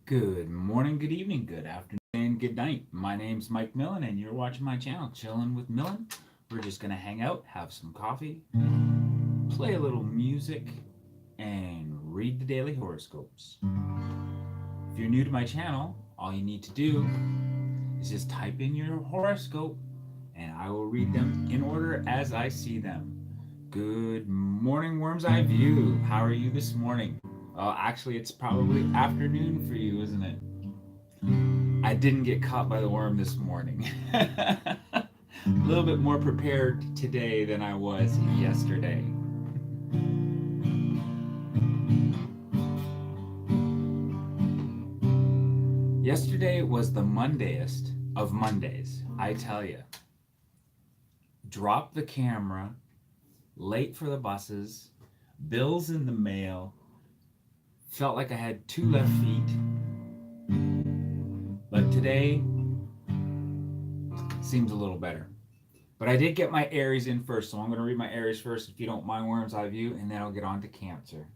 Good morning, good evening, good afternoon, and good night. My name's Mike Millen, and you're watching my channel, Chillin' with Millen. We're just gonna hang out, have some coffee, play a little music, and read the daily horoscopes. If you're new to my channel, all you need to do is just type in your horoscope, and I will read them in order as I see them. Good morning, Worm's Eye View. How are you this morning? Actually, it's probably afternoon for you, isn't it? I didn't get caught by the worm this morning. A little bit more prepared today than I was yesterday. Yesterday was the Mondayest of Mondays, I tell you. Dropped the camera, late for the buses, bills in the mail, felt like I had two left feet. But today seems a little better. But I did get my Aries in first, so I'm going to read my Aries first, if you don't mind, Worm's Eye View, and then I'll get on to Cancer.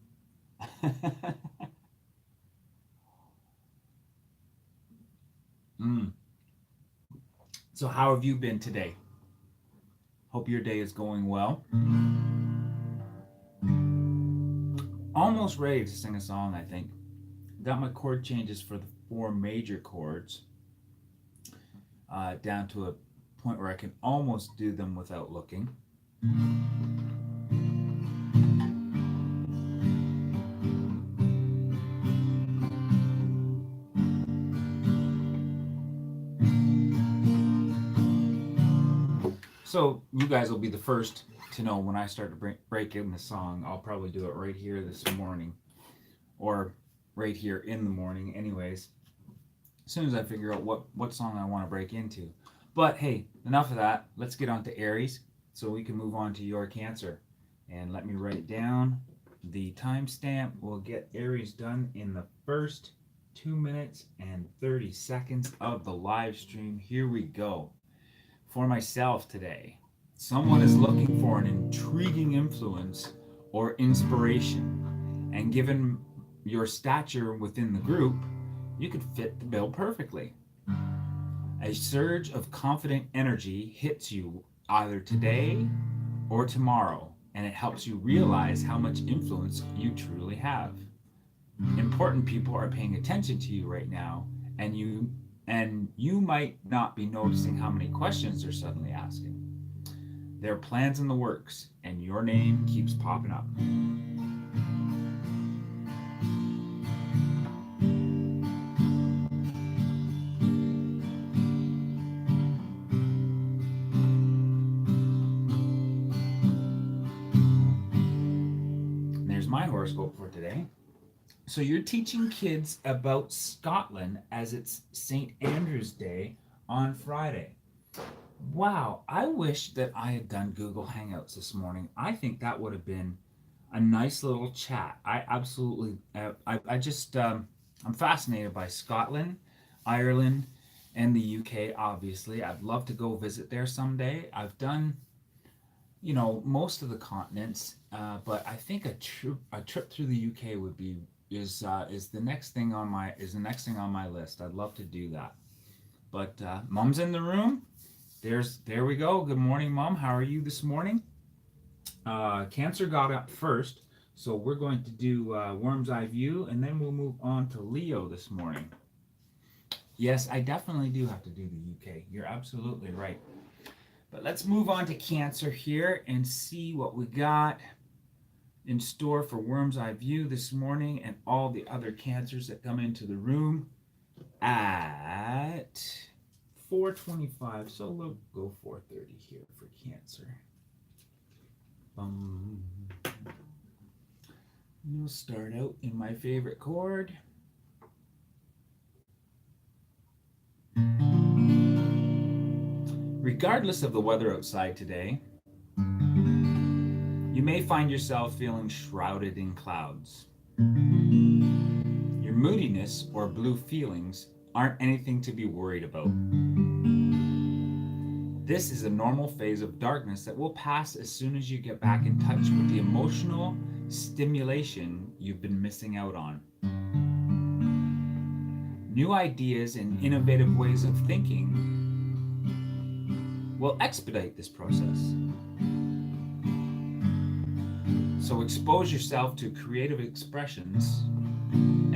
So how have you been today? Hope your day is going well. Almost ready to sing a song, I think. Got my chord changes for the four major chords down to a point where I can almost do them without looking. So you guys will be the first to know when I start to break in the song. I'll probably do it right here this morning, or right here in the morning anyways, as soon as I figure out what song I want to break into. But hey, enough of that. Let's get on to Aries so we can move on to your Cancer. And let me write down the timestamp. We'll get Aries done in the first 2 minutes and 30 seconds of the live stream. Here we go. For myself today, someone is looking for an intriguing influence or inspiration, and given your stature within the group, you could fit the bill perfectly. A surge of confident energy hits you either today or tomorrow, and it helps you realize how much influence you truly have. Important people are paying attention to you right now, and you might not be noticing how many questions they're suddenly asking. There are plans in the works, and your name keeps popping up. And there's my horoscope for today. So you're teaching kids about Scotland as it's St. Andrew's Day on Friday. Wow, I wish that I had done Google Hangouts this morning. I think that would have been a nice little chat. I absolutely, I'm fascinated by Scotland, Ireland, and the UK, obviously. I'd love to go visit there someday. I've done, most of the continents, but I think a trip through the UK would be is the next thing on my list. I'd love to do that. But Mom's in the room. There we go. Good morning, Mom. How are you this morning? Cancer got up first, so we're going to do Worm's Eye View, and then we'll move on to Leo this morning. Yes, I definitely do have to do the UK. You're absolutely right. But let's move on to Cancer here and see what we got in store for Worm's Eye View this morning and all the other Cancers that come into the room at 4:25. So we'll go 4:30 here for Cancer. We'll start out in my favorite chord. Regardless of the weather outside today, you may find yourself feeling shrouded in clouds. Your moodiness or blue feelings aren't anything to be worried about. This is a normal phase of darkness that will pass as soon as you get back in touch with the emotional stimulation you've been missing out on. New ideas and innovative ways of thinking will expedite this process. So expose yourself to creative expressions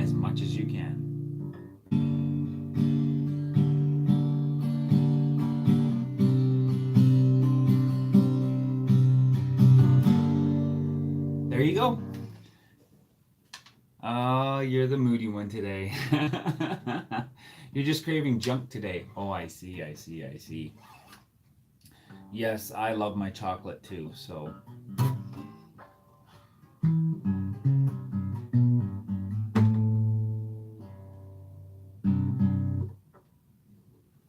as much as you can. There you go. Oh, you're the moody one today. You're just craving junk today. Oh, I see. Yes, I love my chocolate too, so.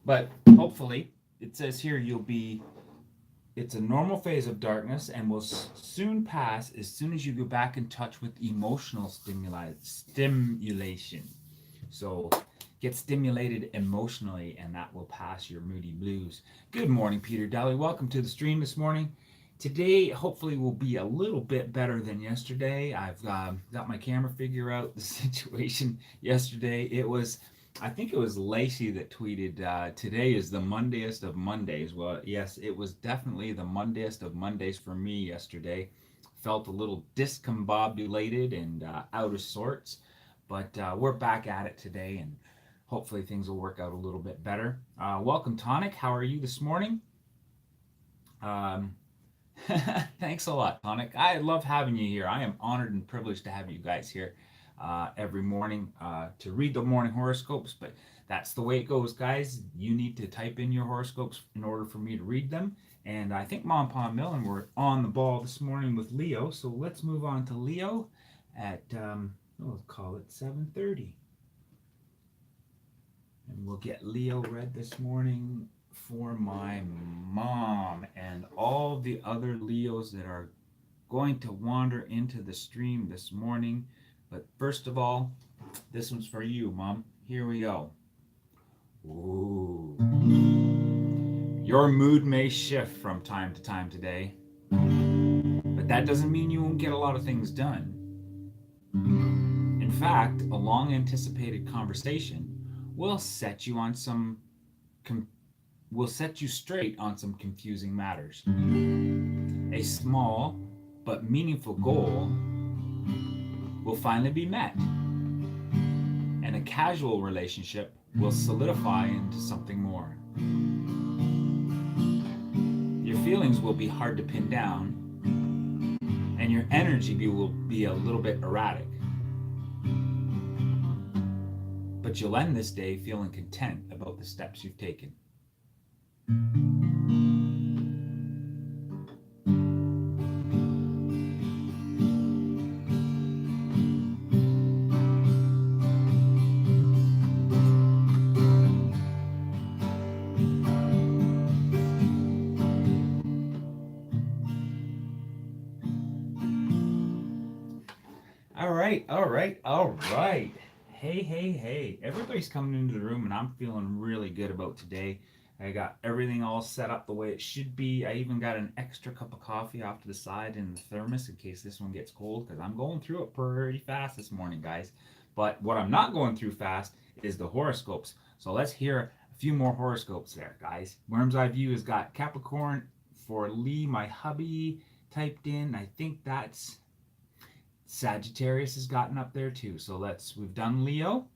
But hopefully, it says here it's a normal phase of darkness and will soon pass as soon as you go back in touch with emotional stimulation. So get stimulated emotionally and that will pass your moody blues. Good morning, Peter Daly. Welcome to the stream this morning. Today, hopefully, will be a little bit better than yesterday. I've got my camera figure out. The situation yesterday, I think it was Lacey that tweeted, today is the Mondayest of Mondays. Well, yes, it was definitely the Mondayest of Mondays for me yesterday. Felt a little discombobulated and out of sorts, but we're back at it today, and hopefully things will work out a little bit better. Welcome, Tonic. How are you this morning? Thanks a lot, Tonic. I love having you here. I am honored and privileged to have you guys here every morning to read the morning horoscopes, but that's the way it goes, guys. You need to type in your horoscopes in order for me to read them. And I think Mom, Pa, and Millen were on the ball this morning with Leo, so let's move on to Leo at, we'll call it 7:30. And we'll get Leo read this morning for my mom and all the other Leos that are going to wander into the stream this morning. But first of all, this one's for you, Mom. Here we go. Ooh. Your mood may shift from time to time today, but that doesn't mean you won't get a lot of things done. In fact, a long anticipated conversation will set you straight on some confusing matters. A small but meaningful goal will finally be met, and a casual relationship will solidify into something more. Your feelings will be hard to pin down, and your energy will be a little bit erratic. But you'll end this day feeling content about the steps you've taken. All right. Hey. Everybody's coming into the room, and I'm feeling really good about today. I got everything all set up the way it should be. I even got an extra cup of coffee off to the side in the thermos in case this one gets cold, because I'm going through it pretty fast this morning, guys. But what I'm not going through fast is the horoscopes. So let's hear a few more horoscopes there, guys. Worm's Eye View has got Capricorn for Lee, my hubby, typed in. I think that's Sagittarius has gotten up there too. So we've done Leo.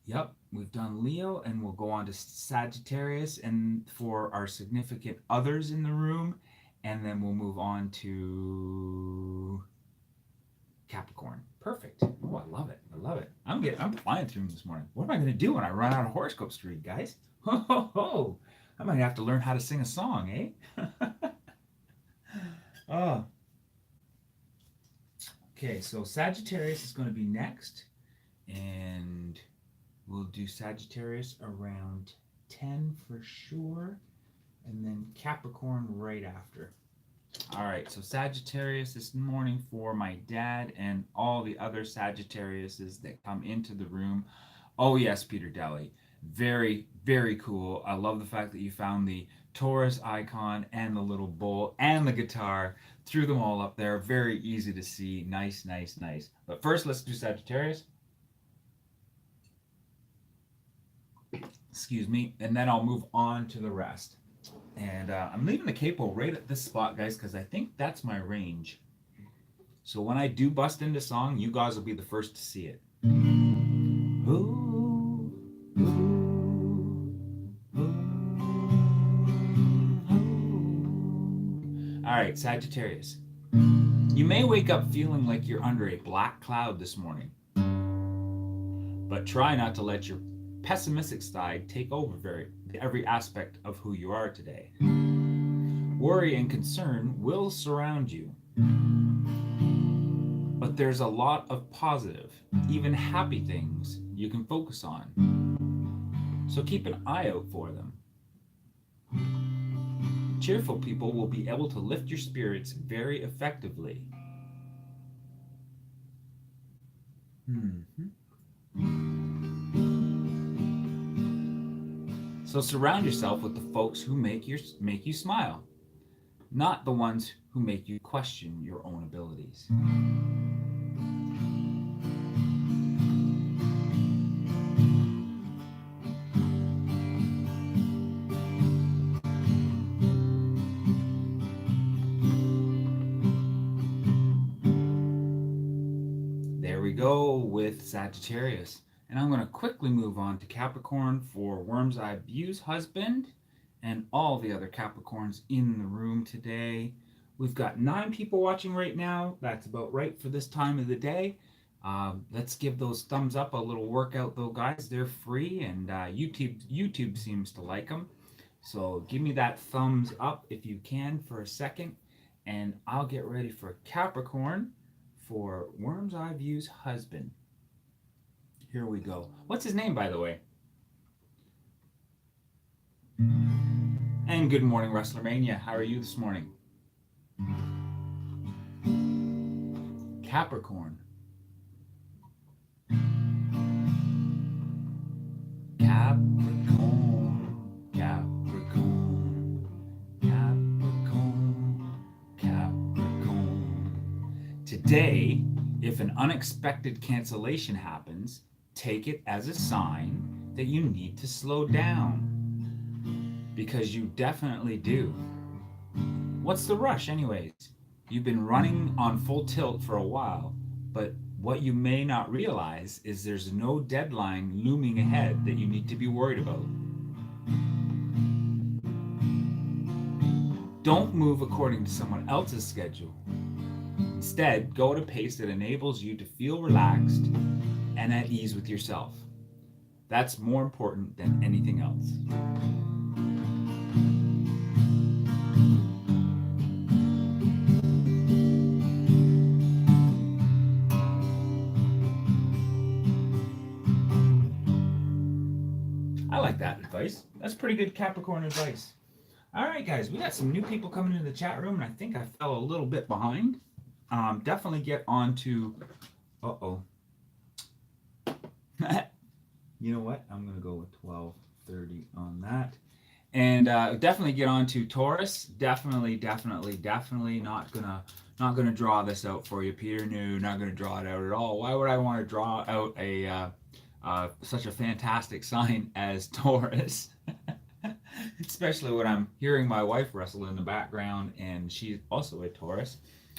Yep, we've done Leo, and we'll go on to Sagittarius and for our significant others in the room, and then we'll move on to Capricorn. Perfect. Oh, I love it. I'm flying through them this morning. What am I going to do when I run out of horoscopes to read, guys? I might have to learn how to sing a song, eh? Oh. Okay, so Sagittarius is going to be next, and we'll do Sagittarius around 10 for sure, and then Capricorn right after. All right, so Sagittarius this morning for my dad and all the other Sagittariuses that come into the room. Oh yes, Peter Daly. Very, very cool. I love the fact that you found the Taurus icon and the little bowl and the guitar. Threw them all up there. Very easy to see. Nice. But first, let's do Sagittarius. Excuse me. And then I'll move on to the rest. And I'm leaving the capo right at this spot, guys, because I think that's my range. So when I do bust into song, you guys will be the first to see it. Ooh, ooh, ooh, ooh. All right, Sagittarius. You may wake up feeling like you're under a black cloud this morning, but try not to let your pessimistic side take over every aspect of who you are today. Worry and concern will surround you, but there's a lot of positive, even happy things you can focus on. So keep an eye out for them. Cheerful people will be able to lift your spirits very effectively. So surround yourself with the folks who make you smile, not the ones who make you question your own abilities. There we go with Sagittarius. And I'm going to quickly move on to Capricorn for Worm's Eye View's husband and all the other Capricorns in the room today. We've got 9 people watching right now. That's about right for this time of the day. Let's give those thumbs up, a little workout though, guys. They're free, and YouTube seems to like them. So give me that thumbs up if you can for a second, and I'll get ready for Capricorn for Worm's Eye View's husband. Here we go. What's his name, by the way? And good morning, WrestlerMania. How are you this morning? Capricorn. Capricorn, Capricorn, Capricorn, Capricorn. Today, if an unexpected cancellation happens, take it as a sign that you need to slow down. Because you definitely do. What's the rush, anyways? You've been running on full tilt for a while, but what you may not realize is there's no deadline looming ahead that you need to be worried about. Don't move according to someone else's schedule. Instead, go at a pace that enables you to feel relaxed and at ease with yourself. That's more important than anything else. I like that advice. That's pretty good Capricorn advice. All right, guys, we got some new people coming into the chat room, and I think I fell a little bit behind. Definitely get on to... Uh-oh. You know what? I'm going to go with 12:30 on that. And definitely get on to Taurus. Definitely not gonna draw this out for you, Peter. No, not gonna draw it out at all. Why would I want to draw out a such a fantastic sign as Taurus? Especially when I'm hearing my wife wrestle in the background, and she's also a Taurus.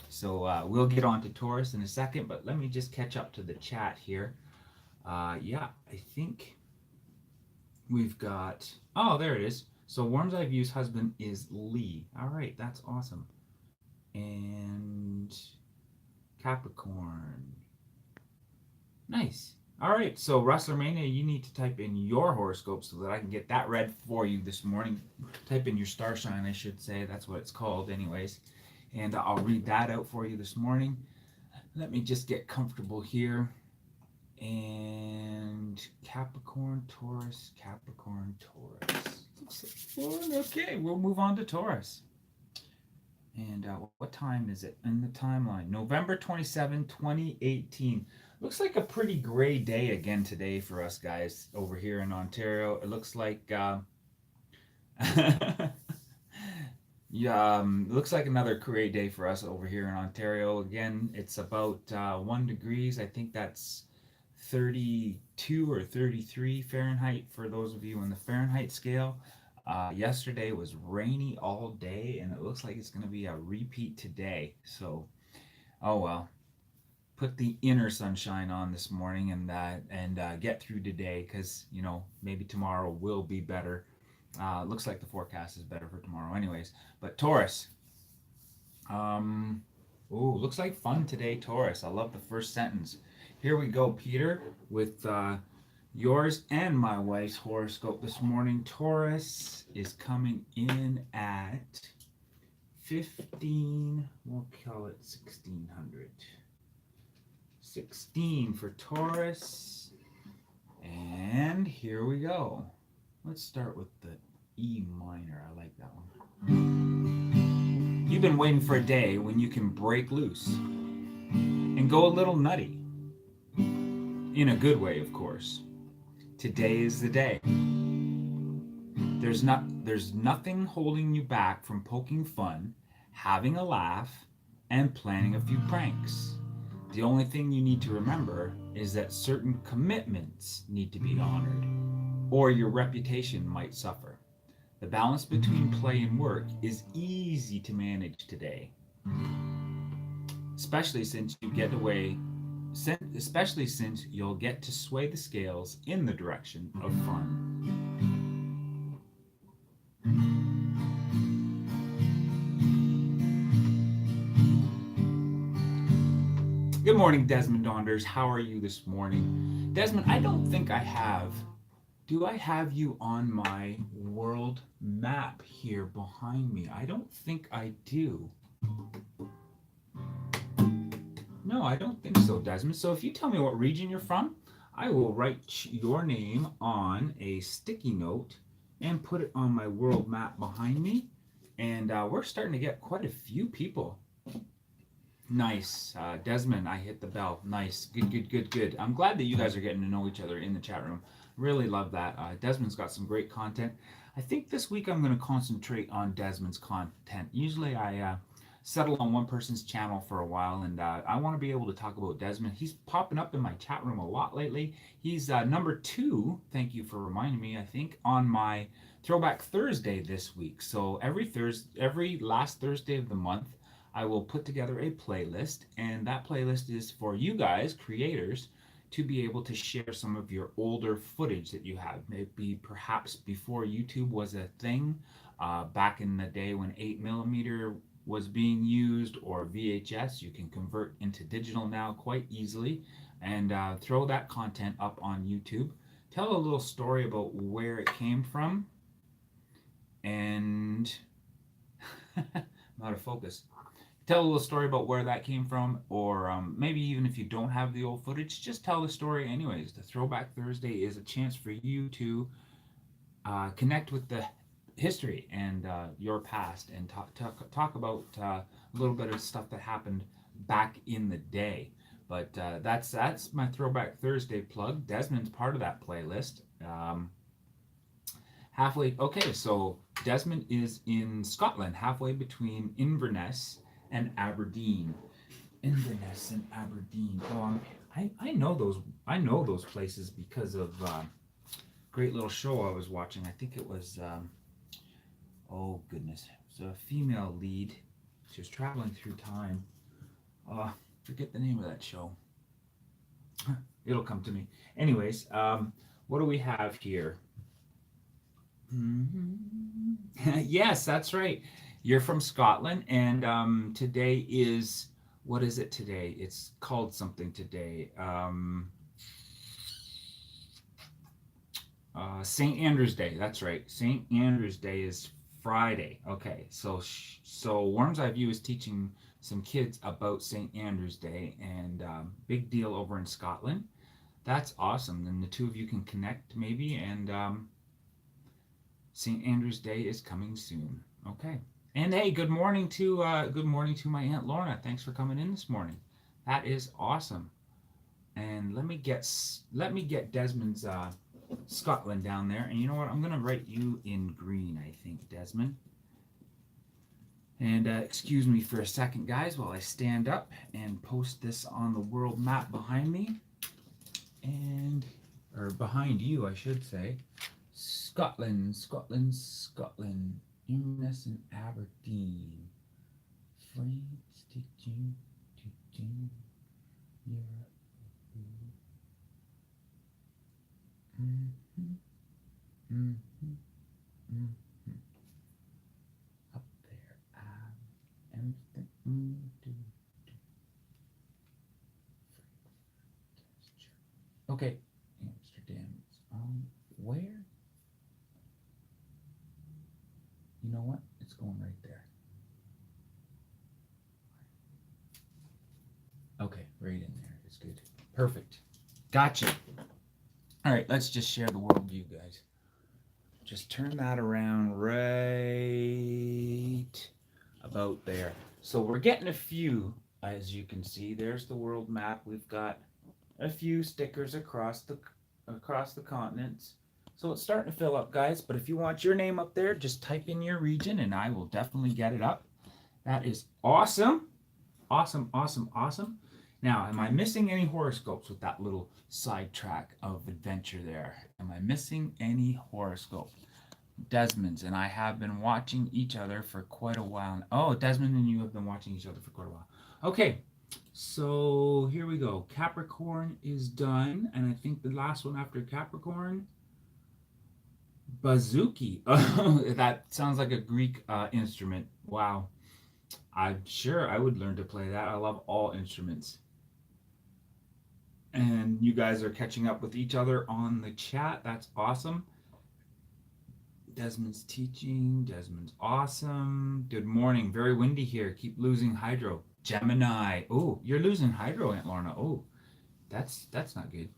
So we'll get on to Taurus in a second, but let me just catch up to the chat here. Yeah, I think we've got... Oh, there it is. So Worm's Eye View's husband is Lee. All right, that's awesome. And Capricorn. Nice. All right, so WrestlerMania, you need to type in your horoscope so that I can get that read for you this morning. Type in your star sign, I should say. That's what it's called anyways. And I'll read that out for you this morning. Let me just get comfortable here. And Capricorn, Taurus, Capricorn, Taurus. Okay, we'll move on to Taurus. And what time is it in the timeline? November 27, 2018. Looks like a pretty gray day again today for us guys over here in Ontario. It looks like yeah, looks like another gray day for us over here in Ontario. Again, it's about 1 degrees. I think that's 32 or 33 Fahrenheit for those of you on the Fahrenheit scale. Yesterday was rainy all day, and it looks like it's going to be a repeat today. So, oh well. Put the inner sunshine on this morning and get through today, because maybe tomorrow will be better. Looks like the forecast is better for tomorrow, anyways. But Taurus, looks like fun today, Taurus. I love the first sentence. Here we go, Peter, with yours and my wife's horoscope this morning. Taurus is coming in at 15, we'll call it 1600. 16 for Taurus. And here we go. Let's start with the E minor. I like that one. You've been waiting for a day when you can break loose and go a little nutty. In a good way, of course. Today is the day. There's nothing holding you back from poking fun, having a laugh, and planning a few pranks. The only thing you need to remember is that certain commitments need to be honored, or your reputation might suffer. The balance between play and work is easy to manage today, especially since you'll get to sway the scales in the direction of fun. Good morning, Desmond Donders. How are you this morning? Desmond, I don't think I have. Do I have you on my world map here behind me? I don't think I do. No, I don't think so, Desmond. So if you tell me what region you're from, I will write your name on a sticky note and put it on my world map behind me. And we're starting to get quite a few people. Nice. Desmond, I hit the bell. Nice. Good. I'm glad that you guys are getting to know each other in the chat room. Really love that. Desmond's got some great content. I think this week I'm going to concentrate on Desmond's content. Usually I settle on one person's channel for a while, and I want to be able to talk about Desmond. He's popping up in my chat room a lot lately. He's number 2, thank you for reminding me, I think, on my Throwback Thursday this week. So every last Thursday of the month, I will put together a playlist, and that playlist is for you guys, creators, to be able to share some of your older footage that you have. Maybe perhaps before YouTube was a thing, back in the day when 8mm was being used, or VHS. You can convert into digital now quite easily, and throw that content up on YouTube. Tell a little story about where it came from, and I'm out of focus. Tell a little story about where that came from, or maybe even if you don't have the old footage, just tell the story anyways. The Throwback Thursday is a chance for you to connect with the history and your past, and talk about a little bit of stuff that happened back in the day. But that's my Throwback Thursday plug. Desmond's part of that playlist. Halfway. Okay, so Desmond is in Scotland, halfway between Inverness and Aberdeen. Inverness and Aberdeen. Oh, I know those places because of great little show I was watching. I think it was oh goodness, it was a female lead. She was traveling through time. Forget the name of that show. It'll come to me. Anyways, what do we have here? Yes, that's right. You're from Scotland, and today is, what is it today? It's called something today. St. Andrew's Day. That's right. St. Andrew's Day is Friday. Okay, so Worm's Eye View is teaching some kids about St. Andrew's Day, and big deal over in Scotland. That's awesome. Then the two of you can connect maybe, and St. Andrew's Day is coming soon. Okay. And hey, good morning to my Aunt Lorna. Thanks for coming in this morning. That is awesome. And let me get Desmond's Scotland down there. And you know what? I'm gonna write you in green, I think, Desmond. And excuse me for a second, guys, while I stand up and post this on the world map behind me. and, or behind you, I should say, Scotland, Scotland, Scotland, Inverness and Aberdeen, France, Europe. Mm-hmm, mm-hmm, mm-hmm. Up there, Amsterdam, okay, Amsterdam. Where? You know what? It's going right there. Okay, right in there. It's good. Perfect. Gotcha. All right, let's just share the world view, guys. Just turn that around right about there. So we're getting a few, as you can see. There's the world map. We've got a few stickers across the continents. So it's starting to fill up, guys. But if you want your name up there, just type in your region and I will definitely get it up. That is awesome. Awesome, awesome, awesome. Now, am I missing any horoscopes with that little sidetrack of adventure there? Am I missing any horoscopes? Desmond's and I have been watching each other for quite a while. Oh, Desmond and you have been watching each other for quite a while. Okay, so here we go. Capricorn is done, and I think the last one after Capricorn, Bazooki. Oh, that sounds like a Greek instrument. Wow. I'm sure I would learn to play that. I love all instruments. And you guys are catching up with each other on the chat. That's awesome. Desmond's teaching. Desmond's awesome. Good morning. Very windy here. Keep losing hydro. Gemini. Oh, you're losing hydro, Aunt Lorna. Oh, that's not good.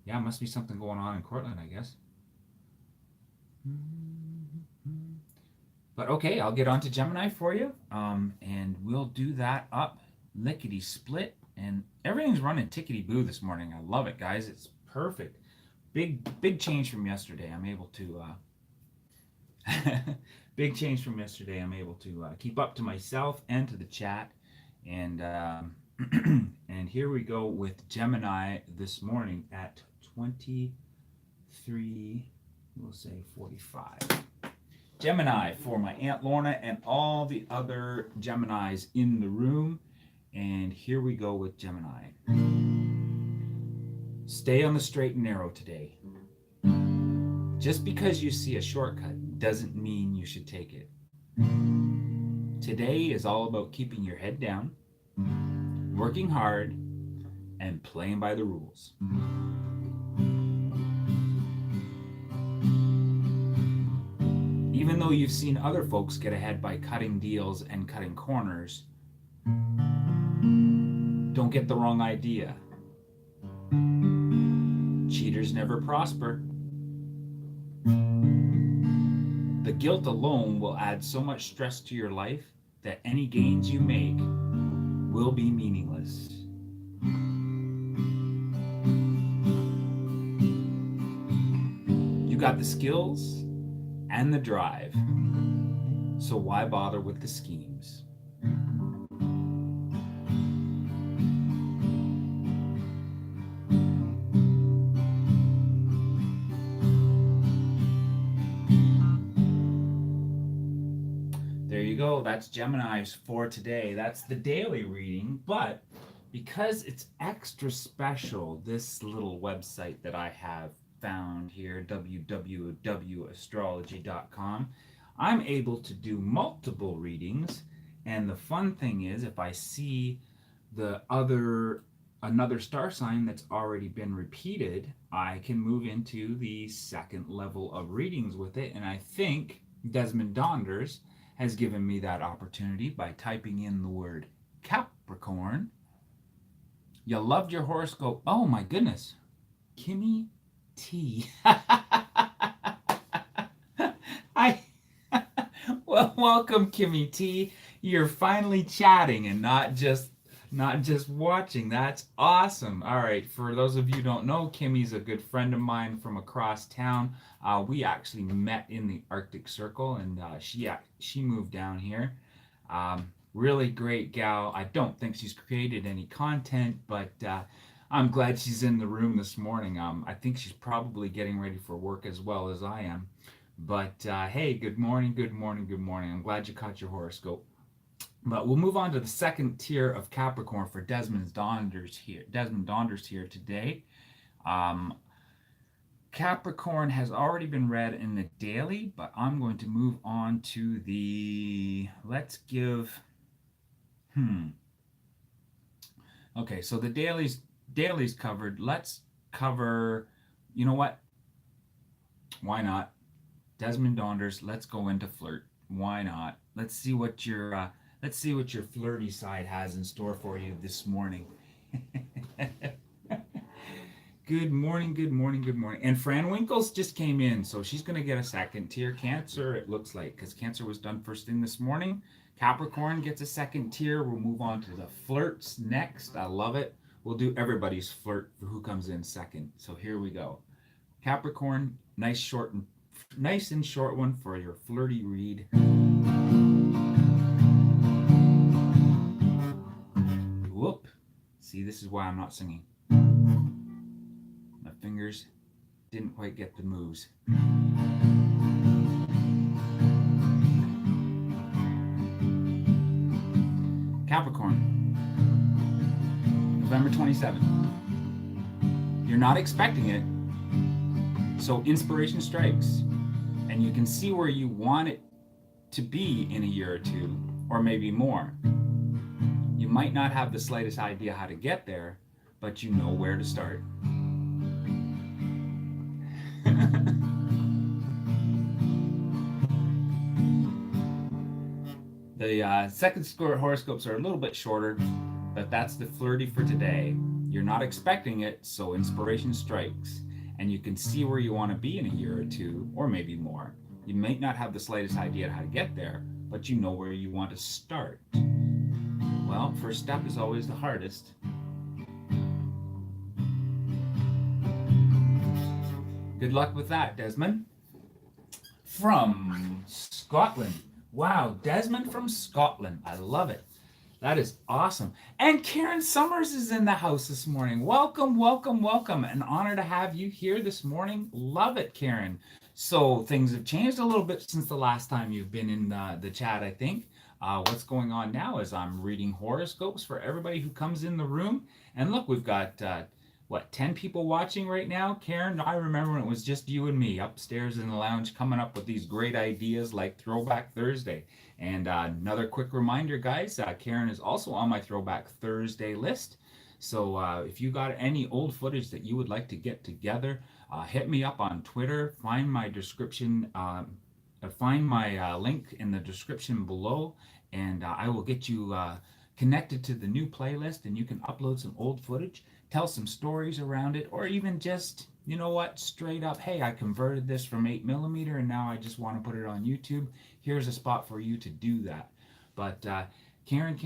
Yeah, must be something going on in Cortland, I guess. But okay, I'll get on to Gemini for you, and we'll do that up lickety split, and everything's running tickety boo this morning. I love it, guys. It's perfect. Big change from yesterday. I'm able to big change from yesterday. I'm able to keep up to myself and to the chat, and and here we go with Gemini this morning at 23. We'll say 45. Gemini for my Aunt Lorna and all the other Geminis in the room. And here we go with Gemini. Stay on the straight and narrow today. Just because you see a shortcut doesn't mean you should take it. Today is all about keeping your head down, working hard, and playing by the rules. Even though you've seen other folks get ahead by cutting deals and cutting corners, don't get the wrong idea. Cheaters never prosper. The guilt alone will add so much stress to your life that any gains you make will be meaningless. You got the skills and the drive, so why bother with the schemes? There you go. That's Gemini's for today. That's the daily reading, but because it's extra special, this little website that I have found here, www.astrology.com, I'm able to do multiple readings, and the fun thing is if I see another star sign that's already been repeated, I can move into the second level of readings with it, and I think Desmond Donders has given me that opportunity by typing in the word Capricorn. You loved your horoscope. Oh my goodness. Kimmy T. Well, welcome, Kimmy T. You're finally chatting and not just watching. That's awesome. All right, for those of you who don't know, Kimmy's a good friend of mine from across town. We actually met in the Arctic Circle, and she moved down here. Really great gal. I don't think she's created any content, but I'm glad she's in the room this morning. I think she's probably getting ready for work as well as I am. But hey, good morning, good morning, good morning. I'm glad you caught your horoscope. But we'll move on to the second tier of Capricorn for Desmond Donders here. Desmond Donders here today. Um, Capricorn has already been read in the daily, but I'm going to move on to the. Let's give. Okay, so the dailies covered. Let's cover. You know what? Why not? Desmond Donders. Let's go into flirt. Why not? Let's see what your flirty side has in store for you this morning. Good morning, good morning, good morning. And Fran Winkles just came in, so she's going to get a second tier. Cancer, it looks like, because Cancer was done first thing this morning. Capricorn gets a second tier. We'll move on to the flirts next. I love it. We'll do everybody's flirt for who comes in second. So here we go. Capricorn, nice and short one for your flirty read. Whoop. See, this is why I'm not singing. My fingers didn't quite get the moves. Capricorn, November 27th. You're not expecting it, so inspiration strikes, and you can see where you want it to be in a year or two, or maybe more. You might not have the slightest idea how to get there, but you know where to start. The second score horoscopes are a little bit shorter, but that's the flirty for today. You're not expecting it, so inspiration strikes, and you can see where you want to be in a year or two, or maybe more. You might not have the slightest idea how to get there, but you know where you want to start. Well, first step is always the hardest. Good luck with that, Desmond. From Scotland. Wow, Desmond from Scotland. I love it. That is awesome. And Karen Summers is in the house this morning. Welcome, welcome, welcome. An honor to have you here this morning. Love it, Karen. So things have changed a little bit since the last time you've been in the chat, I think. What's going on now is I'm reading horoscopes for everybody who comes in the room. And look, we've got 10 people watching right now? Karen, I remember when it was just you and me upstairs in the lounge coming up with these great ideas like Throwback Thursday. And another quick reminder, guys, Karen is also on my Throwback Thursday list. So if you got any old footage that you would like to get together, hit me up on Twitter, find my description, find my link in the description below, and I will get you connected to the new playlist, and you can upload some old footage, tell some stories around it, or even just, you know what, straight up, hey, I converted this from 8mm and now I just want to put it on YouTube. Here's a spot for you to do that. But Karen,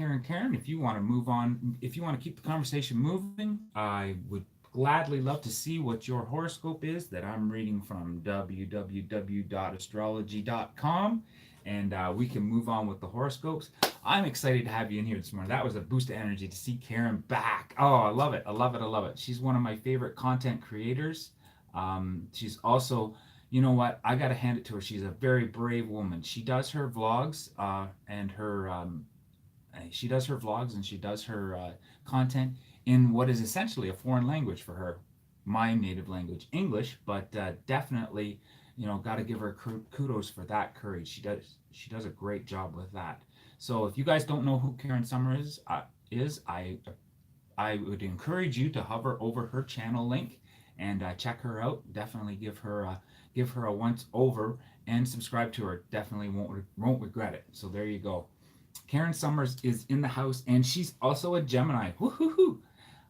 if you want to move on, if you want to keep the conversation moving, I would gladly love to see what your horoscope is that I'm reading from www.astrology.com, and we can move on with the horoscopes. I'm excited to have you in here this morning. That was a boost of energy to see Karen back. Oh, I love it. I love it. I love it. She's one of my favorite content creators. She's also, you know what? I got to hand it to her. She's a very brave woman. She does her vlogs and she does her content in what is essentially a foreign language for her, my native language, English, but definitely, you know, got to give her kudos for that courage. She does a great job with that. So if you guys don't know who Karen Summers is, I would encourage you to hover over her channel link and check her out. Definitely give her a once over and subscribe to her. Definitely won't regret it. So there you go. Karen Summers is in the house, and she's also a Gemini. Woo-hoo-hoo.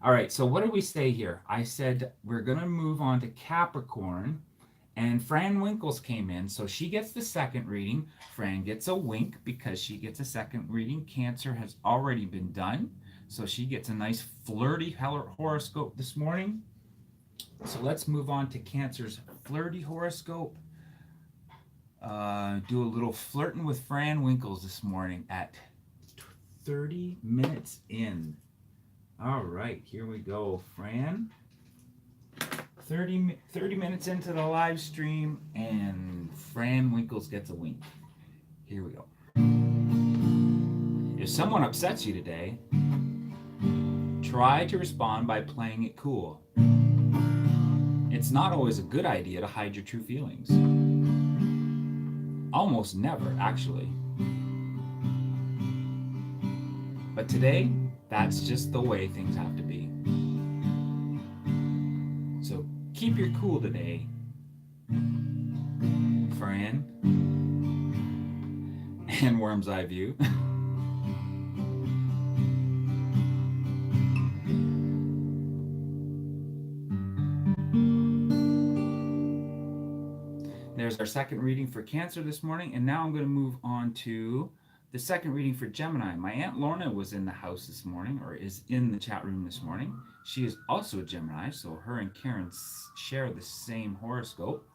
All right, so what did we say here? I said we're going to move on to Capricorn, and Fran Winkles came in, so she gets the second reading. Fran gets a wink because she gets a second reading. Cancer has already been done, so she gets a nice flirty horoscope this morning. So let's move on to Cancer's flirty horoscope. Do a little flirting with Fran Winkles this morning at 30 minutes in. All right, here we go, Fran. 30 minutes into the live stream, and Fran Winkles gets a wink. Here we go. If someone upsets you today, try to respond by playing it cool. It's not always a good idea to hide your true feelings. Almost never, actually. But today, that's just the way things have to be. So keep your cool today, Fran. And Worm's Eye View. There's our second reading for Cancer this morning, and now I'm going to move on to the second reading for Gemini. My Aunt Lorna was in the house this morning, or is in the chat room this morning. She is also a Gemini, so her and Karen share the same horoscope.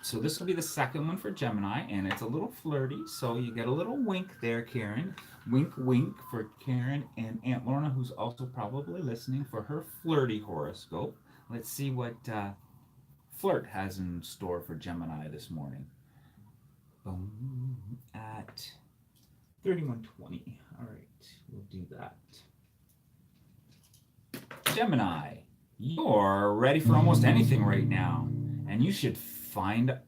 So this will be the second one for Gemini, and it's a little flirty, so you get a little wink there, Karen. Wink, wink for Karen and Aunt Lorna, who's also probably listening, for her flirty horoscope. Let's see what Flirt has in store for Gemini this morning. Boom, at 31:20. All right, we'll do that. Gemini, you're ready for almost anything right now, and you should find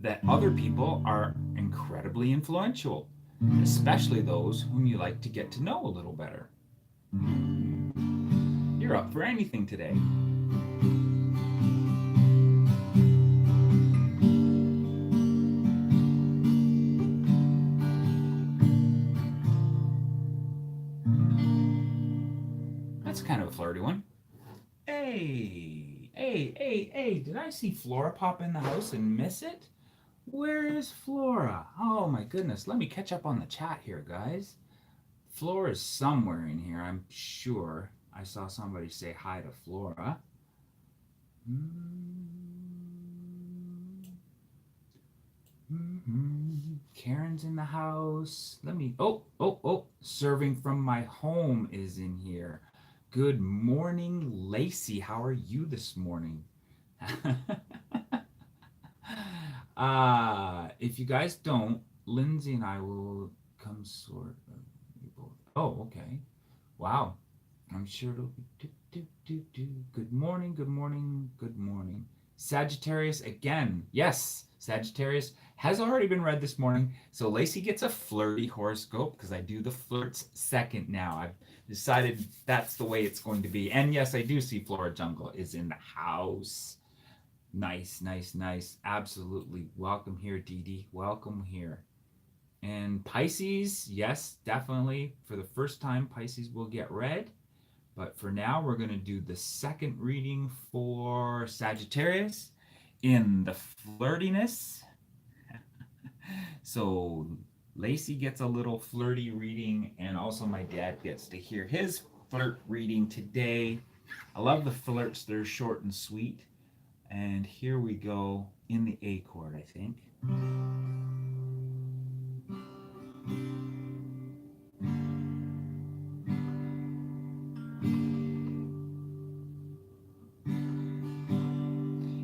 that other people are incredibly influential, especially those whom you like to get to know a little better. You're up for anything today. Kind of a flirty one. Hey, did I see Flora pop in the house and miss it? Where is Flora? Oh my goodness, let me catch up on the chat here, guys. Flora is somewhere in here, I'm sure. I saw somebody say hi to Flora. Karen's in the house. Let me, Serving from my home is in here. Good morning, Lacey. How are you this morning? If you guys don't, Lindsay and I will come sort of. Oh, okay. Wow. I'm sure it'll be Good morning, good morning, good morning. Sagittarius again. Yes, Sagittarius has already been read this morning. So Lacey gets a flirty horoscope because I do the flirts second now. I've decided that's the way it's going to be. And yes, I do see Flora Jungle is in the house. Nice, nice, nice. Absolutely. Welcome here, Dee Dee. Welcome here. And Pisces, yes, definitely. For the first time, Pisces will get read. But for now, we're going to do the second reading for Sagittarius in the flirtiness. So Lacey gets a little flirty reading, and also my dad gets to hear his flirt reading today. I love the flirts. They're short and sweet. And here we go in the A chord, I think.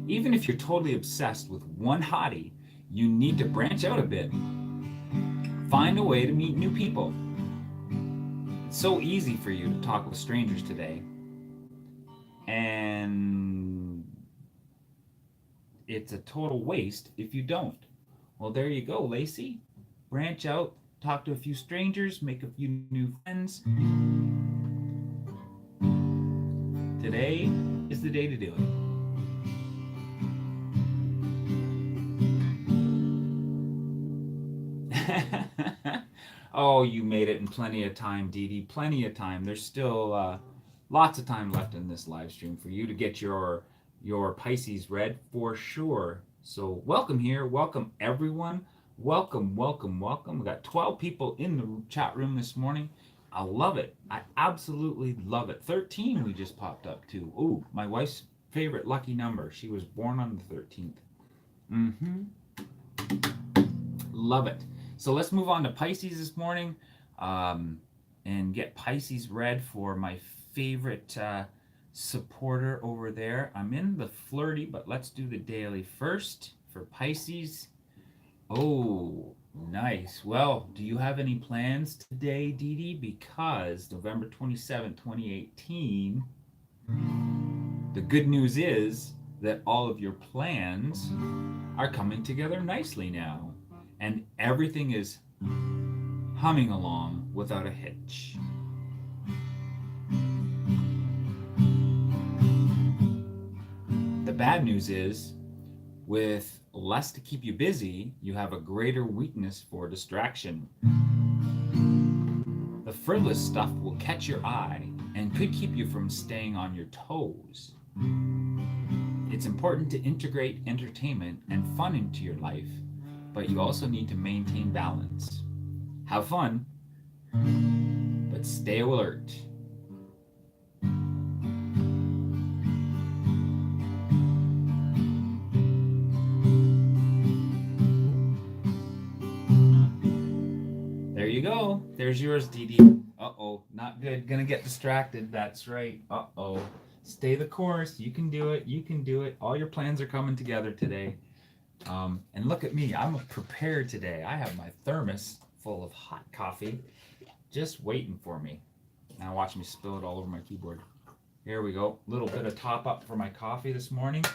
Even if you're totally obsessed with one hottie, you need to branch out a bit. Find a way to meet new people. It's so easy for you to talk with strangers today. And it's a total waste if you don't. Well, there you go, Lacey. Branch out, talk to a few strangers, make a few new friends. Today is the day to do it. Oh, you made it in plenty of time, Dee Dee. Plenty of time. There's still lots of time left in this live stream for you to get your Pisces read for sure. So welcome here. Welcome, everyone. Welcome, welcome, welcome. We got 12 people in the chat room this morning. I love it. I absolutely love it. 13 we just popped up to. Ooh, my wife's favorite lucky number. She was born on the 13th. Love it. So let's move on to Pisces this morning. and get Pisces red for my favorite supporter over there. I'm in the flirty, but let's do the daily first for Pisces. Oh, nice. Well, do you have any plans today, Dee Dee? Because November 27, 2018, the good news is that all of your plans are coming together nicely now, and everything is humming along without a hitch. The bad news is, with less to keep you busy, you have a greater weakness for distraction. The frivolous stuff will catch your eye and could keep you from staying on your toes. It's important to integrate entertainment and fun into your life, but you also need to maintain balance. Have fun, but stay alert. There you go. There's yours, Dee Dee. Uh-oh, not good. Gonna get distracted. That's right. Uh-oh. Stay the course. You can do it. You can do it. All your plans are coming together today. And look at me. I'm prepared today. I have my thermos full of hot coffee just waiting for me. Now watch me spill it all over my keyboard. Here we go. A little bit of top up for my coffee this morning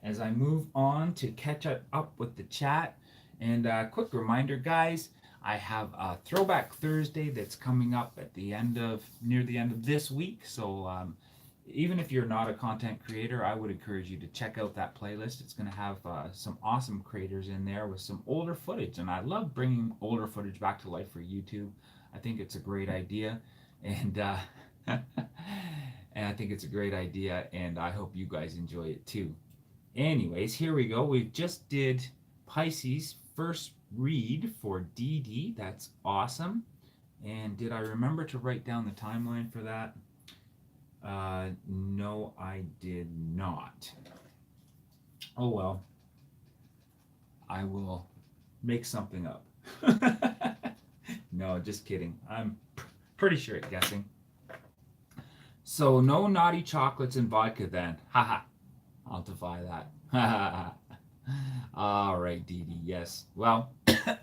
as I move on to catch up with the chat. And a quick reminder, guys, I have a Throwback Thursday that's coming up at the end of, near the end of this week. So even if you're not a content creator, I would encourage you to check out that playlist. It's going to have some awesome creators in there with some older footage. And I love bringing older footage back to life for YouTube. I think it's a great idea. And and I think it's a great idea. And I hope you guys enjoy it too. Anyways, here we go. We just did Pisces first read for Dee Dee. That's awesome. And did I remember to write down the timeline for that? No, I did not. Oh well. I will make something up. No, just kidding. I'm pretty sure at guessing. So no naughty chocolates and vodka then. Haha. I'll defy that. Ha All right, Dee Dee. Yes. Well,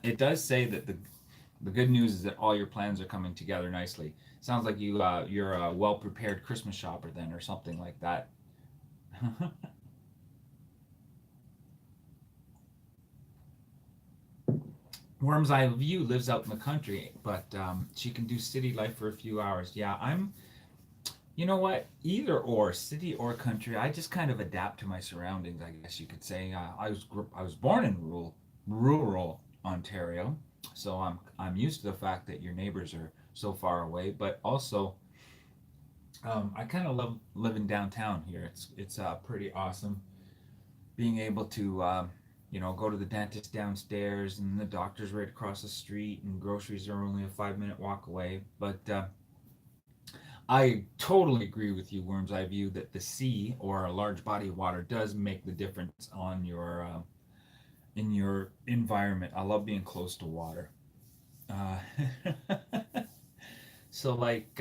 it does say that the good news is that all your plans are coming together nicely. Sounds like you're a well-prepared Christmas shopper then, or something like that. Worm's Eye View lives out in the country, but she can do city life for a few hours. Yeah, you know what? Either or, city or country. I just kind of adapt to my surroundings, I guess you could say. I was born in rural Ontario, so I'm used to the fact that your neighbors are so far away. But also, I kind of love living downtown here. It's pretty awesome being able to go to the dentist downstairs and the doctor's right across the street, and groceries are only a 5-minute walk away. But I totally agree with you, Worm's Eye View, that the sea or a large body of water does make the difference on your in your environment. I love being close to water. Uh, so, like,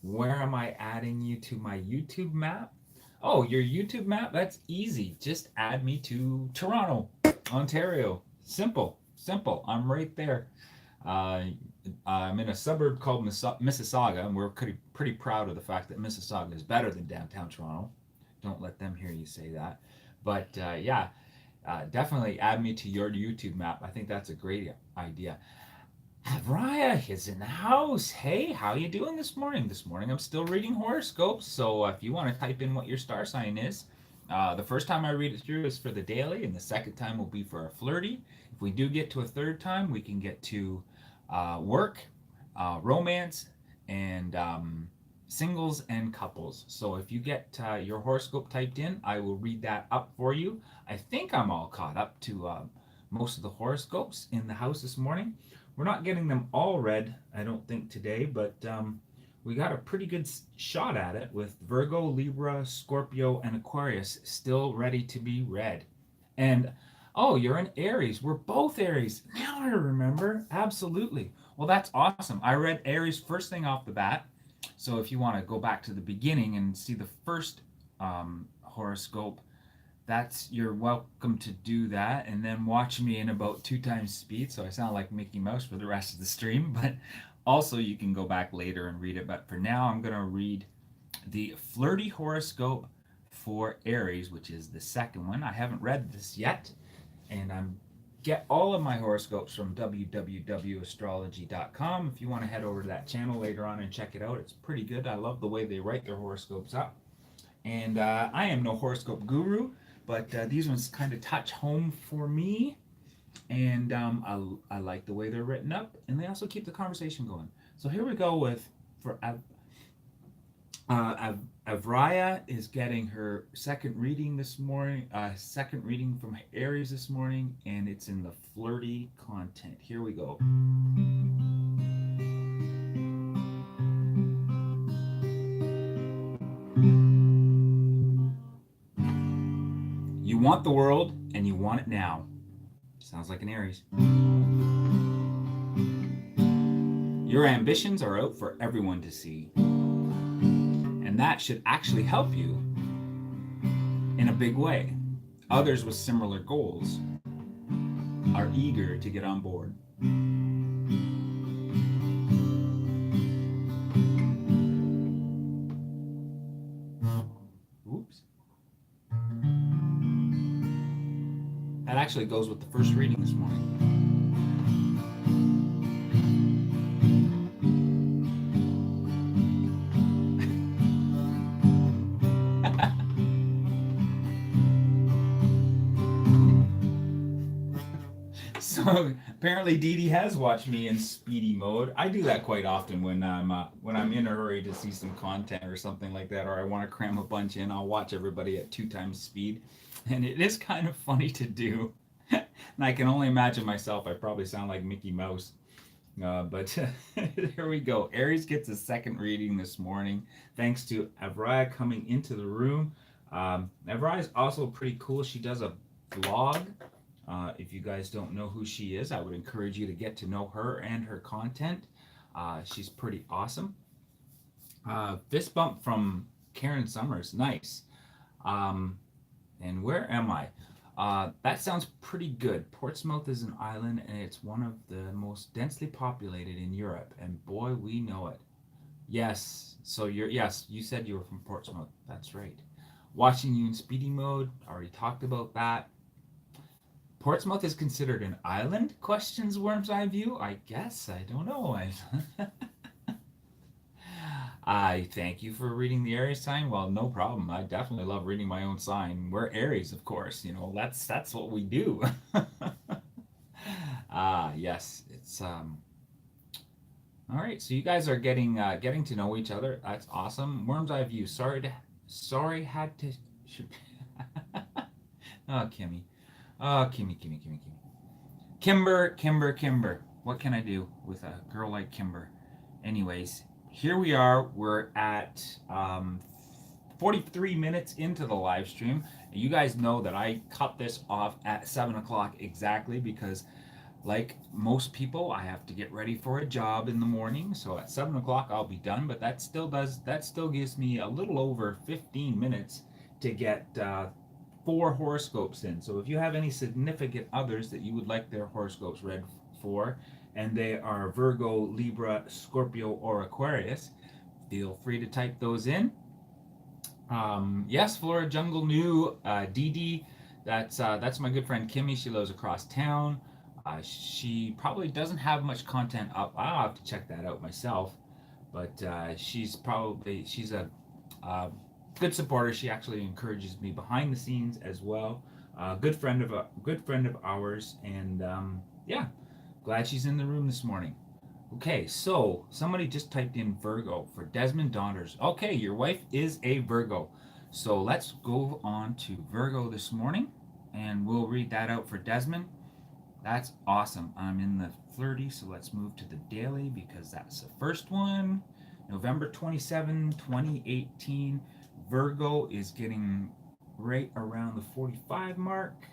where am I adding you to my YouTube map? Oh, your YouTube map? That's easy. Just add me to Toronto, Ontario. Simple, simple. I'm right there. I'm in a suburb called Mississauga, and we're pretty proud of the fact that Mississauga is better than downtown Toronto. Don't let them hear you say that. But yeah, definitely add me to your YouTube map. I think that's a great idea. Raya is in the house. Hey, how you doing this morning? This morning I'm still reading horoscopes, so if you want to type in what your star sign is, the first time I read it through is for the daily, and the second time will be for a flirty. If we do get to a third time, we can get to work, romance, and singles and couples. So if you get your horoscope typed in, I will read that up for you. I think I'm all caught up to most of the horoscopes in the house this morning. We're not getting them all read, I don't think, today, but we got a pretty good shot at it with Virgo, Libra, Scorpio, and Aquarius still ready to be read. And Oh, you're an Aries. We're both Aries. Now I remember. Absolutely. Well, that's awesome. I read Aries first thing off the bat. So if you want to go back to the beginning and see the first horoscope, that's you're welcome to do that, and then watch me in about 2 times speed, so I sound like Mickey Mouse for the rest of the stream. But also you can go back later and read it. But for now, I'm going to read the flirty horoscope for Aries, which is the second one. I haven't read this yet, and I'm get all of my horoscopes from www.astrology.com. If you want to head over to that channel later on and check it out, it's pretty good. I love the way they write their horoscopes up. And I am no horoscope guru, but these ones kind of touch home for me. And I like the way they're written up, and they also keep the conversation going. So here we go with for Avraya is getting her second reading this morning, second reading from Aries this morning, and it's in the flirty content. Here we go. You want the world, and you want it now. Sounds like an Aries. Your ambitions are out for everyone to see. And that should actually help you in a big way. Others with similar goals are eager to get on board. Oops. That actually goes with the first reading this morning. So apparently Dee Dee has watched me in speedy mode. I do that quite often when I'm in a hurry to see some content or something like that, or I want to cram a bunch in. I'll watch everybody at 2 times speed, and it is kind of funny to do. And I can only imagine myself. I probably sound like Mickey Mouse. But there we go. Aries gets a second reading this morning, thanks to Avraya coming into the room. Avraya is also pretty cool. She does a vlog. If you guys don't know who she is, I would encourage you to get to know her and her content. She's pretty awesome. Fist bump from Karen Summers. Nice. And where am I? That sounds pretty good. Portsmouth is an island, and it's one of the most densely populated in Europe. And boy, we know it. Yes. So you said you were from Portsmouth. That's right. Watching you in speedy mode. Already talked about that. Portsmouth is considered an island? Questions Worm's Eye View. I guess. I don't know. I thank you for reading the Aries sign. Well, no problem. I definitely love reading my own sign. We're Aries, of course. You know, that's what we do. Yes. It's all right. So you guys are getting to know each other. That's awesome. Worm's Eye View. Sorry had to Oh, Kimmy. Oh, Kimmy. Kimber. What can I do with a girl like Kimber? Anyways, here we are. We're at 43 minutes into the live stream. You guys know that I cut this off at 7 o'clock exactly because, like most people, I have to get ready for a job in the morning. So at 7 o'clock I'll be done. But that still gives me a little over 15 minutes to get 4 horoscopes in. So if you have any significant others that you would like their horoscopes read for, and they are Virgo, Libra, Scorpio, or Aquarius, feel free to type those in. Yes, Flora Jungle New, Dee Dee, that's my good friend Kimmy. She lives across town. She probably doesn't have much content up. I'll have to check that out myself. But she's a good supporter. She actually encourages me behind the scenes as well. Good friend of ours, and yeah, glad she's in the room this morning. Okay, so somebody just typed in Virgo for Desmond Donders. Okay, your wife is a Virgo. So let's go on to Virgo this morning, and we'll read that out for Desmond. That's awesome. I'm in the flirty, so let's move to the daily because that's the first one. November 27, 2018. Virgo is getting right around the 45 mark.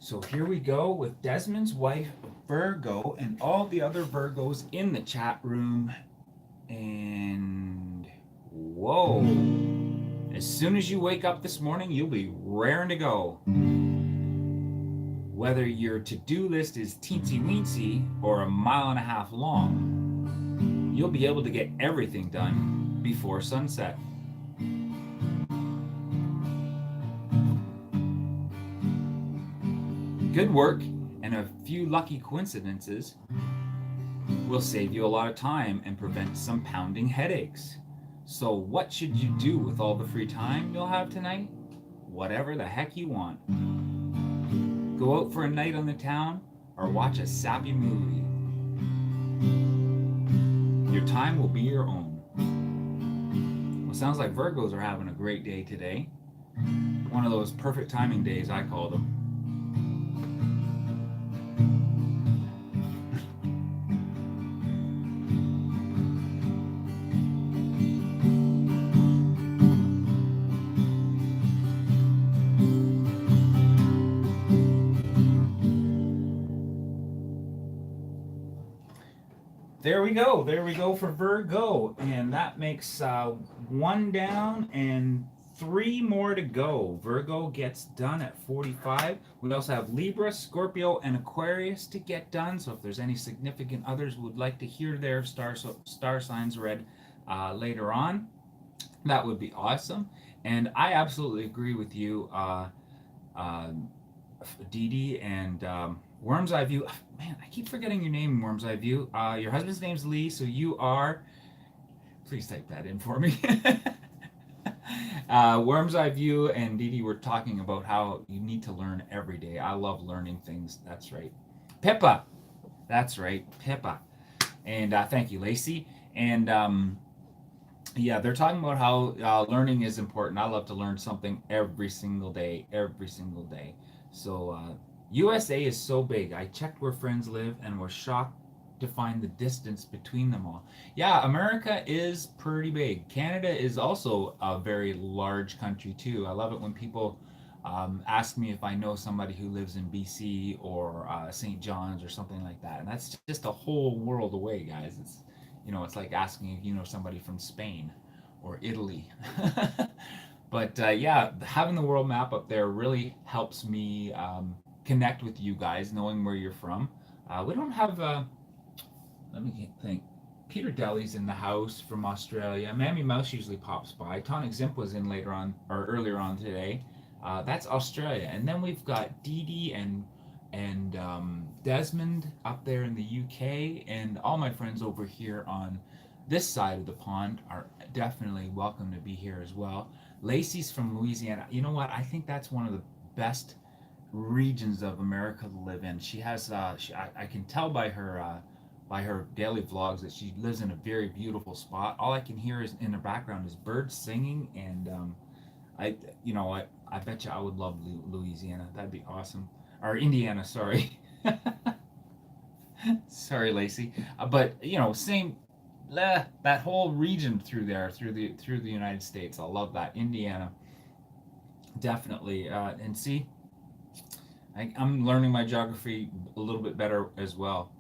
So here we go with Desmond's wife, Virgo, and all the other Virgos in the chat room. And whoa. As soon as you wake up this morning, you'll be raring to go. Whether your to-do list is teensy-weensy or a mile and a half long, you'll be able to get everything done before sunset. Good work and a few lucky coincidences will save you a lot of time and prevent some pounding headaches. So what should you do with all the free time you'll have tonight? Whatever the heck you want. Go out for a night on the town or watch a sappy movie. Your time will be your own. Well, sounds like Virgos are having a great day today. One of those perfect timing days, I call them. There we go for Virgo, and that makes 1 down and 3 more to go. Virgo gets done at 45. We also have Libra, Scorpio, and Aquarius to get done, so if there's any significant others who would like to hear their star signs read later on, that would be awesome. And I absolutely agree with you, Dee Dee, and Worm's Eye View. Man, I keep forgetting your name, Worm's Eye View. Your husband's name's Lee, so you are. Please type that in for me. Worm's Eye View and Dee Dee were talking about how you need to learn every day. I love learning things. That's right. Pippa. That's right. Pippa. And thank you, Lacey. And yeah, they're talking about how learning is important. I love to learn something every single day. So USA is so big. I checked where friends live and was shocked to find the distance between them all. Yeah, America is pretty big. Canada is also a very large country too. I love it when people ask me if I know somebody who lives in BC or St. John's or something like that. And that's just a whole world away, guys. It's like asking if you know somebody from Spain or Italy. But yeah, having the world map up there really helps me connect with you guys, knowing where you're from. We don't have, let me think. Peter Deli's in the house from Australia. Mammy Mouse usually pops by. Tonic Zimp was in later on, or earlier on today. That's Australia. And then we've got Dee Dee and Desmond up there in the UK, and all my friends over here on this side of the pond are definitely welcome to be here as well. Lacey's from Louisiana. You know what? I think that's one of the best regions of America to live in. She has, I can tell by her daily vlogs that she lives in a very beautiful spot. All I can hear is in the background is birds singing, and I bet you I would love Louisiana. That'd be awesome. Or Indiana, sorry. Sorry, Lacey. But same. That whole region through the United States. I love that. Indiana, definitely. And see, I'm learning my geography a little bit better as well.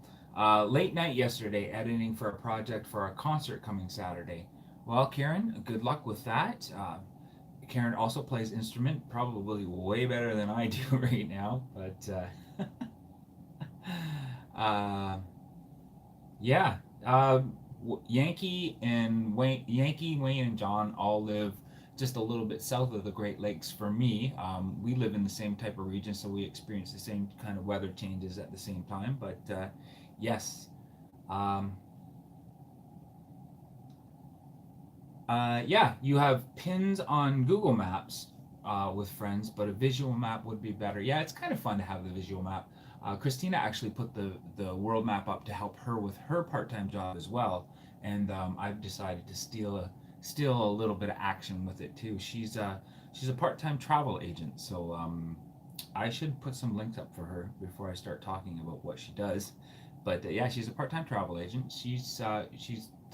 Late night yesterday, editing for a project for a concert coming Saturday. Well, Karen, good luck with that. Karen also plays instrument, probably way better than I do right now. But yeah. Yankee, Wayne, and John all live just a little bit south of the Great Lakes. For me, we live in the same type of region, so we experience the same kind of weather changes at the same time. But yes, yeah, you have pins on Google Maps with friends, but a visual map would be better. Yeah, it's kind of fun to have the visual map. Christina actually put the world map up to help her with her part-time job as well, and I've decided to steal a little bit of action with it too. She's a part-time travel agent, so I should put some links up for her before I start talking about what she does. But yeah, she's a part-time travel agent. She's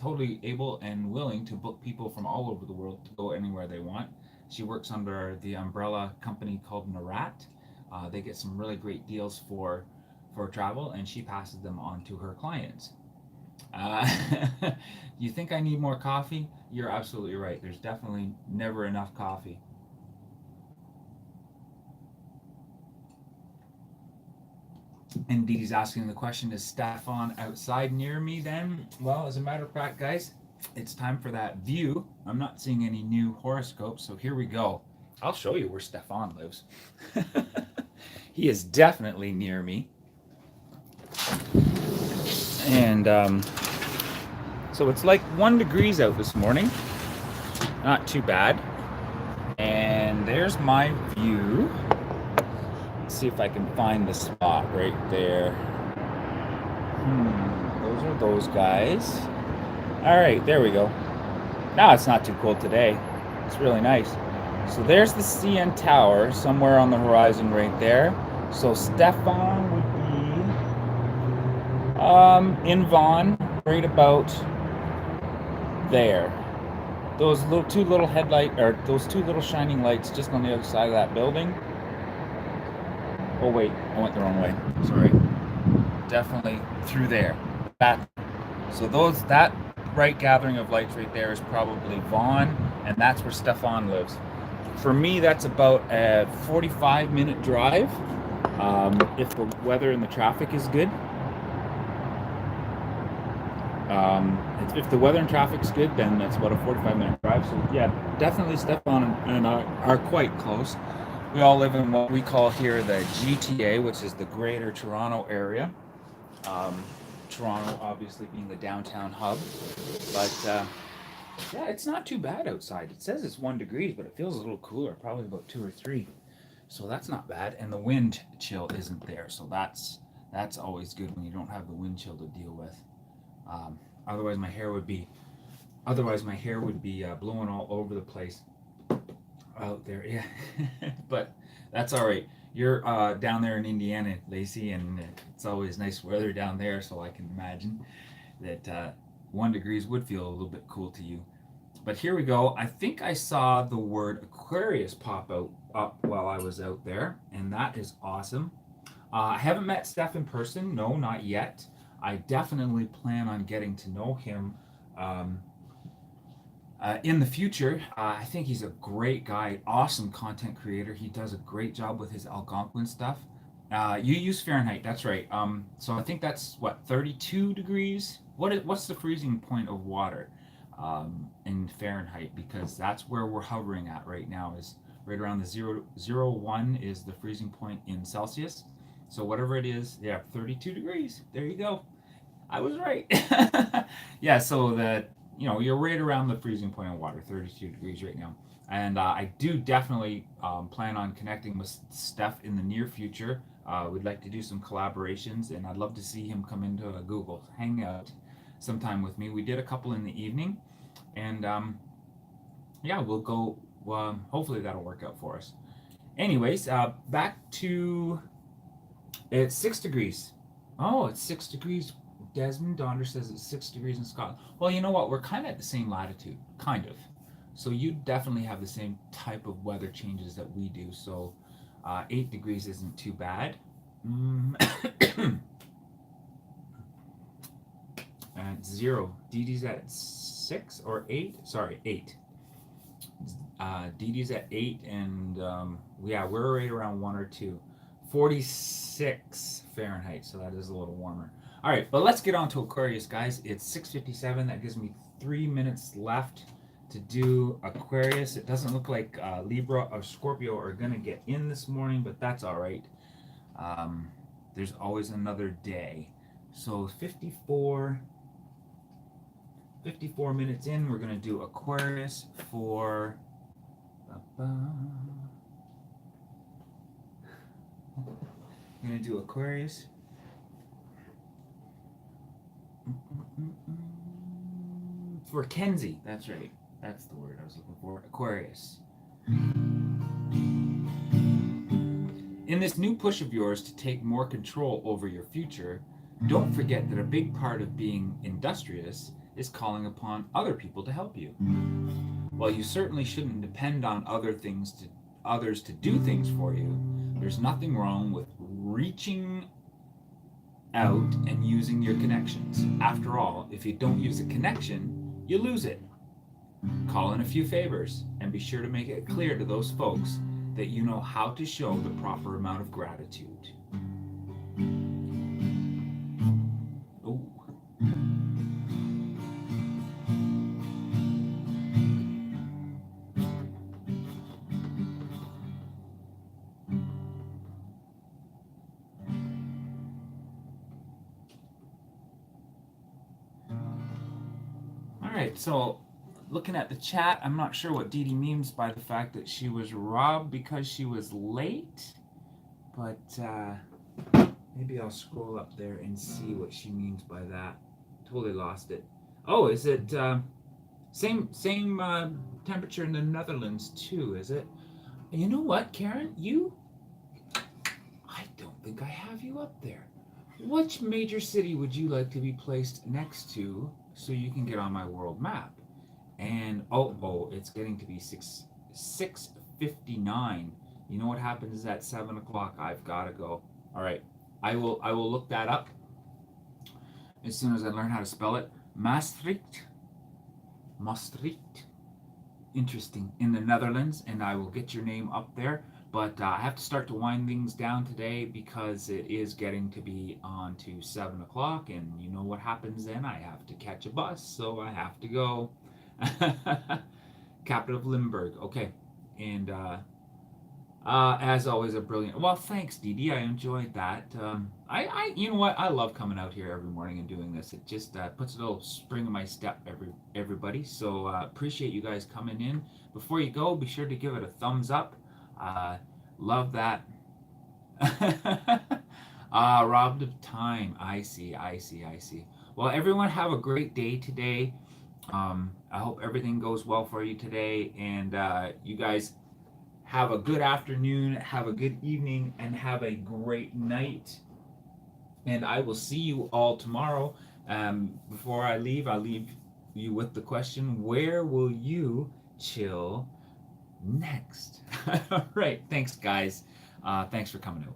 totally able and willing to book people from all over the world to go anywhere they want. She works under the umbrella company called Narat. They get some really great deals for travel, and she passes them on to her clients. Uh, you think I need more coffee? You're absolutely right. There's definitely never enough coffee. And Dee Dee's asking the question, is Stefan outside near me then? Well, as a matter of fact, guys, it's time for that view. I'm not seeing any new horoscopes, so here we go. I'll show you where Stefan lives. He is definitely near me. And so it's like 1 degree out this morning. Not too bad. And there's my view. Let's see if I can find the spot right there. Those are those guys. All right, there we go. Now it's not too cold today. It's really nice. So there's the CN Tower somewhere on the horizon right there. So Stefan would be in Vaughan, right about there. Those two little shining lights just on the other side of that building. Oh wait, I went the wrong way. Sorry. Definitely through there. So that bright gathering of lights right there is probably Vaughan, and that's where Stefan lives. For me, that's about a 45-minute drive, if the weather and the traffic is good. If the weather and traffic's good, then that's about a 45-minute drive. So yeah, definitely Stefan and I are quite close. We all live in what we call here the GTA, which is the Greater Toronto Area. Toronto obviously being the downtown hub. But yeah, it's not too bad outside. It says it's 1 degree, but it feels a little cooler, probably about 2 or 3. So that's not bad. And the wind chill isn't there. So that's always good when you don't have the wind chill to deal with. Otherwise my hair would be blowing all over the place out there. Yeah. But that's all right. You're down there in Indiana, Lacey, and it's always nice weather down there, so I can imagine that 1 degree would feel a little bit cool to you. But here we go. I think I saw the word Aquarius pop up while I was out there, and that is awesome. I haven't met Steph in person. No, not yet. I definitely plan on getting to know him in the future. I think he's a great guy, awesome content creator. He does a great job with his Algonquin stuff. You use Fahrenheit, that's right. So I think that's what, 32 degrees? What's the freezing point of water in Fahrenheit? Because that's where we're hovering at right now, is right around the 0.01 is the freezing point in Celsius. So whatever it is, yeah, 32 degrees. There you go. I was right. Yeah, so you're right around the freezing point of water, 32 degrees right now. And I do definitely plan on connecting with Steph in the near future. We'd like to do some collaborations, and I'd love to see him come into a Google Hangout sometime with me. We did a couple in the evening, and yeah, we'll go. Hopefully that'll work out for us. Anyways, back to, it's 6 degrees. Oh, it's 6 degrees. Desmond Donder says it's 6 degrees in Scotland. Well, you know what? We're kind of at the same latitude, kind of. So you definitely have the same type of weather changes that we do. So 8 degrees isn't too bad. At 0. Dee Dee's at 6 or 8? Sorry, 8. Dee Dee's at 8, and yeah, we're right around 1 or 2. 46 Fahrenheit, so that is a little warmer. All right, but let's get on to Aquarius, guys. It's 6:57. That gives me 3 minutes left to do Aquarius. It doesn't look like Libra or Scorpio are going to get in this morning, but that's all right. There's always another day. So 54 minutes in, we're going to do Aquarius for... I'm going to do Aquarius for Kenzie. That's right. That's the word I was looking for. Aquarius. In this new push of yours to take more control over your future, don't forget that a big part of being industrious is calling upon other people to help you. While you certainly shouldn't depend on others to do things for you, There's nothing wrong with reaching out and using your connections. After all, if you don't use a connection, you lose it. Call in a few favors and be sure to make it clear to those folks that you know how to show the proper amount of gratitude. Oh. All right, so looking at the chat, I'm not sure what Dee Dee means by the fact that she was robbed because she was late, but maybe I'll scroll up there and see what she means by that. Totally lost it. Oh, is it same temperature in the Netherlands too? Is it? You know what, Karen? I don't think I have you up there. Which major city would you like to be placed next to so you can get on my world map? And oh, it's getting to be 6:59. You know what happens at 7 o'clock? I've got to go. All right, I will look that up as soon as I learn how to spell it. Maastricht. Interesting, in the Netherlands, and I will get your name up there. But I have to start to wind things down today because it is getting to be on to 7 o'clock, and you know what happens then? I have to catch a bus, so I have to go. Capital of Limburg. Okay, and as always, a brilliant. Well, thanks, Dee Dee. I enjoyed that. You know what? I love coming out here every morning and doing this. It just puts a little spring in my step, everybody. So appreciate you guys coming in. Before you go, be sure to give it a thumbs up. Love that. Robbed of time. I see. Well, everyone have a great day today. I hope everything goes well for you today, and you guys have a good afternoon, have a good evening, and have a great night. And I will see you all tomorrow. Before I leave, I'll leave you with the question, where will you chill next? All right. Thanks, guys. Thanks for coming out.